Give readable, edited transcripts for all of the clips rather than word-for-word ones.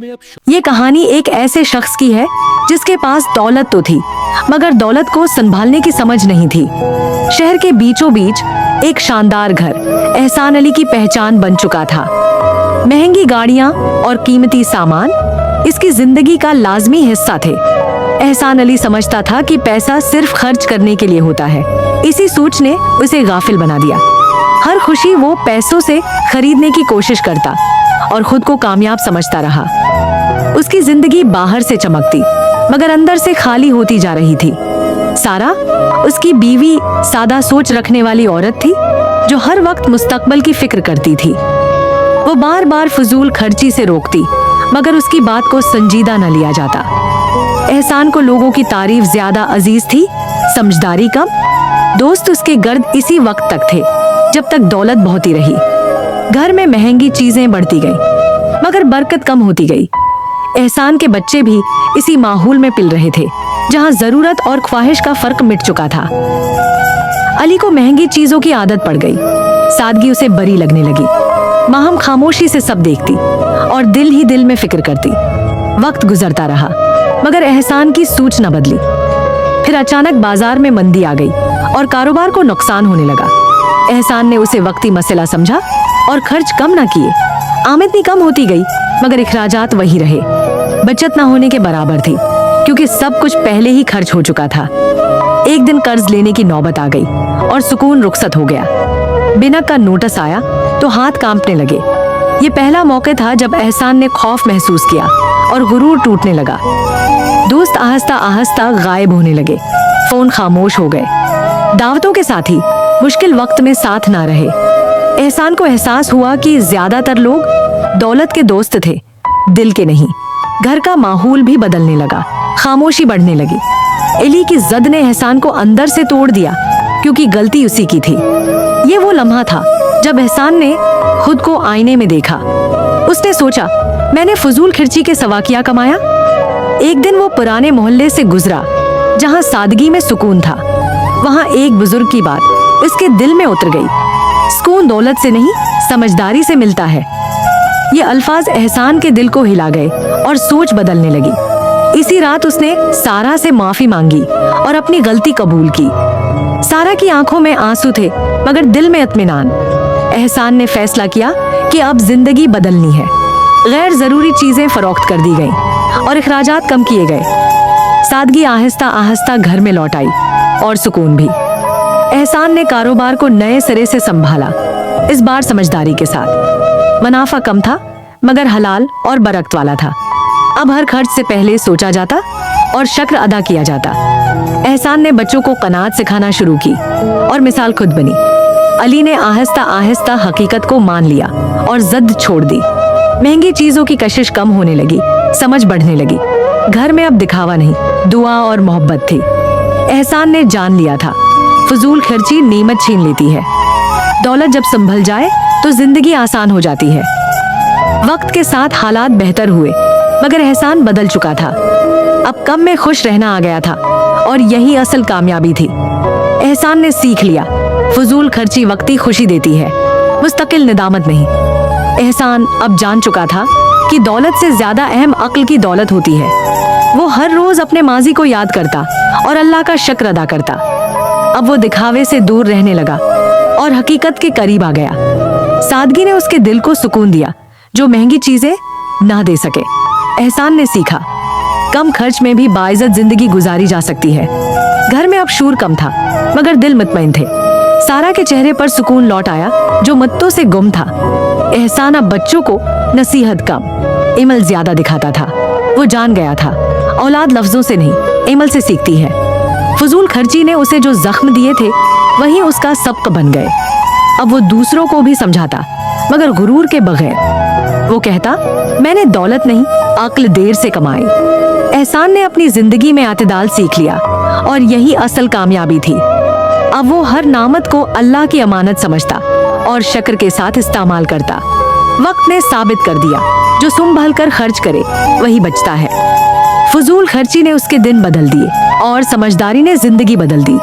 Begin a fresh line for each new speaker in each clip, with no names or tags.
ये कहानी एक ऐसे शख्स की है जिसके पास दौलत तो थी, मगर दौलत को संभालने की समझ नहीं थी। शहर के बीचों बीच एक शानदार घर एहसान अली की पहचान बन चुका था। महंगी गाड़ियां और कीमती सामान इसकी जिंदगी का लाजमी हिस्सा थे। एहसान अली समझता था कि पैसा सिर्फ खर्च करने के लिए होता है। इसी सोच ने उसे गाफिल बना दिया। हर खुशी वो पैसों से खरीदने की कोशिश करता और खुद को कामयाब समझता रहा। उसकी जिंदगी बाहर से चमकती मगर अंदर से खाली होती जा रही थी। सारा उसकी बीवी सादा सोच रखने वाली औरत थी जो हर वक्त मुस्तकबल की फिक्र करती थी। वो बार बार फजूल खर्ची से रोकती मगर उसकी बात को संजीदा न लिया जाता। एहसान को लोगों की तारीफ ज्यादा अजीज थी, समझदारी कम। दोस्त उसके गर्द इसी वक्त तक थे जब तक दौलत बढ़ती रही। घर में महंगी चीजें बढ़ती गईं, मगर बरकत कम होती गई। एहसान के बच्चे भी इसी माहौल में पिल रहे थे जहां जरूरत और ख्वाहिश का फर्क मिट चुका था। अली को महंगी चीजों की आदत पड़ गई। सादगी उसे बरी लगने लगी। माहम खामोशी से सब देखती और दिल ही दिल में फिक्र करती। वक्त गुजरता रहा मगर एहसान की सूच न बदली। फिर अचानक बाजार में मंदी आ गई और कारोबार को नुकसान होने लगा। एहसान ने उसे वक्ती मसला समझा और खर्च कम न किए। आमदनी कम होती गई मगर इखराजात वही रहे। बचत न होने के बराबर थी क्योंकि सब कुछ पहले ही खर्च हो चुका था। एक दिन कर्ज लेने की नौबत आ गई और सुकून रुखसत हो गया। बिना का नोटिस आया तो हाथ कांपने लगे। ये पहला मौका था जब एहसान ने खौफ महसूस किया और गुरूर टूटने लगा। दोस्त आहिस्ता आहिस्ता गायब होने लगे। फोन खामोश हो गए। दावतों के साथी मुश्किल वक्त में साथ ना रहे। एहसान को एहसास हुआ कि ज्यादातर लोग दौलत के दोस्त थे, दिल के नहीं। घर का माहौल भी बदलने लगा। खामोशी बढ़ने लगी। अली की जद ने एहसान को अंदर से तोड़ दिया क्योंकि गलती उसी की थी। ये वो लम्हा था जब एहसान ने खुद को आईने में देखा। उसने सोचा, मैंने फजूल खर्ची के सवा किया कमाया। एक दिन वो पुराने मोहल्ले से गुजरा जहां सादगी में सुकून था। वहां एक बुजुर्ग की बात उसके दिल में उतर गई। सुकून दौलत से नहीं, समझदारी से मिलता है। ये अल्फाज एहसान के दिल को हिला गए और सोच बदलने लगी। इसी रात उसने सारा से माफी मांगी और अपनी गलती कबूल की। सारा की आंखों में आंसू थे मगर दिल में इत्मीनान। एहसान ने फैसला किया कि अब जिंदगी बदलनी है। गैर जरूरी चीजें फरोख्त कर दी गईं और इखराजात कम किए गए। सादगी आहिस्ता आहिस्ता घर में लौट आई और सुकून भी। एहसान ने कारोबार को नए सिरे से संभाला, इस बार समझदारी के साथ। मुनाफा कम था मगर हलाल और बरकत वाला था। अब हर खर्च से पहले सोचा जाता और शुक्र अदा किया जाता। एहसान ने बच्चों को कनात सिखाना शुरू की और मिसाल खुद बनी। अली ने आहिस्ता आहिस्ता हकीकत को मान लिया और जद छोड़ दी। महंगी चीजों की कशिश कम होने लगी, समझ बढ़ने लगी। घर में अब दिखावा नहीं, दुआ और मोहब्बत थी। एहसान ने जान लिया था, फजूल खर्ची नीमत छीन लेती है। दौलत जब संभल जाए तो जिंदगी आसान हो जाती है। वक्त के साथ हालात बेहतर हुए मगर एहसान बदल चुका था। अब कम में खुश रहना आ गया था और यही असल कामयाबी थी। एहसान ने सीख लिया, फजूल खर्ची वक्ती खुशी देती है, मुस्तकिल निदामत नहीं। एहसान अब जान चुका था कि दौलत से ज्यादा अहम अक्ल की दौलत होती है। वो हर रोज अपने माजी को याद करता और अल्लाह का शुक्र अदा करता। अब वो दिखावे से दूर रहने लगा और हकीकत के करीब आ गया। सादगी ने उसके दिल को सुकून दिया जो महंगी चीजें ना दे सके। एहसान ने सीखा, कम खर्च में भी बाइज्जत जिंदगी गुजारी जा सकती है। घर में अब शूर कम था मगर दिल मुतमईन थे। सारा के चेहरे पर सुकून लौट आया जो मुद्दों से गुम था। एहसान अब बच्चों को नसीहत कम, इमल ज्यादा दिखाता था। वो जान गया था, औलाद लफ्जों से नहीं, इमल से सीखती है। फजूल खर्ची ने उसे जो जख्म दिए थे वही उसका सबक बन गए। अब वो दूसरों को भी समझाता मगर गुरूर के बगैर। वो कहता, मैंने दौलत नहीं, अक्ल देर से कमाई। एहसान ने अपनी जिंदगी में आतिदाल सीख लिया और यही असल कामयाबी थी। अब वो हर नामत को अल्लाह की अमानत समझता और शुक्र के साथ इस्तेमाल करता। वक्त ने साबित कर दिया, जो संभल कर खर्च करे वही बचता है। फजूल खर्ची ने उसके दिन बदल दिए और समझदारी ने जिंदगी बदल दी।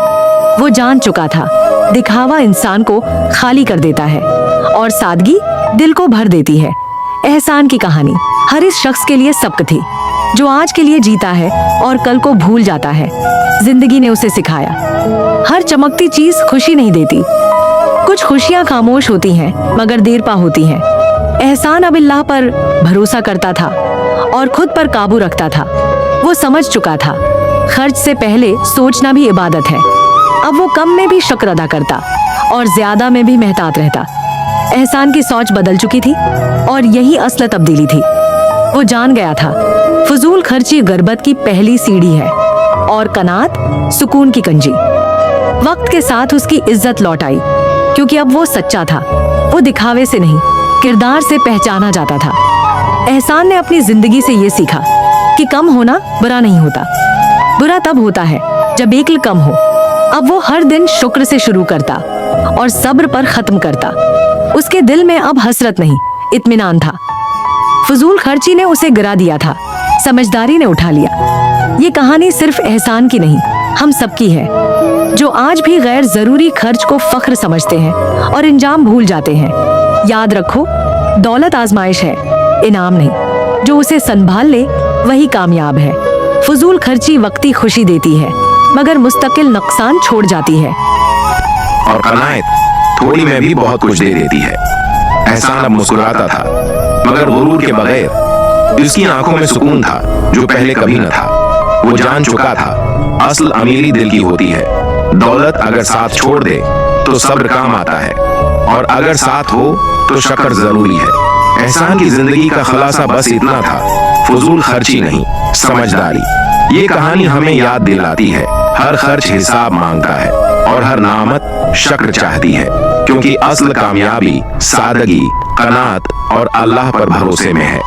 वो जान चुका था, दिखावा इंसान को खाली कर देता है और सादगी दिल को भर देती है। एहसान की कहानी हर इस शख्स के लिए सबक थी, जो आज के लिए जीता है और कल को भूल जाता है। जिंदगी ने उसे सिखाया, हर चमकती चीज खुशी नहीं देती। कुछ खुशियां खामोश होती हैं, मगर देर पा होती हैं। एहसान अब अल्लाह पर भरोसा करता था और खुद पर काबू रखता था। वो समझ चुका था, खर्च से पहले सोचना भी इबादत है। अब वो कम में भी शुक्र अदा करता और ज्यादा में भी मेहतात रहता। एहसान की सोच बदल चुकी थी और यही असल तब्दीली थी। वो जान गया था, फजूल खर्ची गुर्बत की पहली सीढ़ी है और कनात सुकून की कंजी। वक्त के साथ उसकी इज्जत लौट आई, क्योंकि अब वो सच्चा था। वो दिखावे से नहीं, किरदार से पहचाना जाता था। एहसान ने अपनी जिंदगी से ये सीखा कि कम होना बुरा नहीं होता। बुरा तब होता है जब एकल कम हो। अब वो हर दिन शुक्र से शुरू करता और सब्र पर खत्म करता। उसके दिल में अब हसरत नहीं, इत्मीनान था। फजूल खर्ची ने उसे गिरा दिया था, समझदारी ने उठा लिया। ये कहानी सिर्फ एहसान की नहीं, हम सबकी है, जो आज भी गैर जरूरी खर्च को फख्र समझते हैं और इंजाम भूल जाते हैं। याद रखो, दौलत आजमाइश है, इनाम नहीं। जो उसे संभाल ले वही कामयाब है। फजूल खर्ची वक्ती खुशी देती है, मगर मुस्तकिल नुकसान छोड़ जाती है।
और कनायत थोड़ी में भी बहुत कुछ दे देती है। एहसान अब मुस्कुराता था, मगर गुरूर के बगैर। उसकी आंखों में सुकून था जो पहले कभी न था। वो जान चुका था, असल अमीरी दिल की होती है। दौलत अगर साथ छोड़ दे तो सब्र काम आता है, और अगर साथ हो तो शक्र जरूरी है। एहसान की जिंदगी का खुलासा बस इतना था, फजूल खर्ची नहीं, समझदारी। ये कहानी हमें याद दिलाती है, हर खर्च हिसाब मांगता है और हर नामत शक्र चाहती है, क्योंकि असल कामयाबी सादगी, कनात और अल्लाह पर भरोसे में है।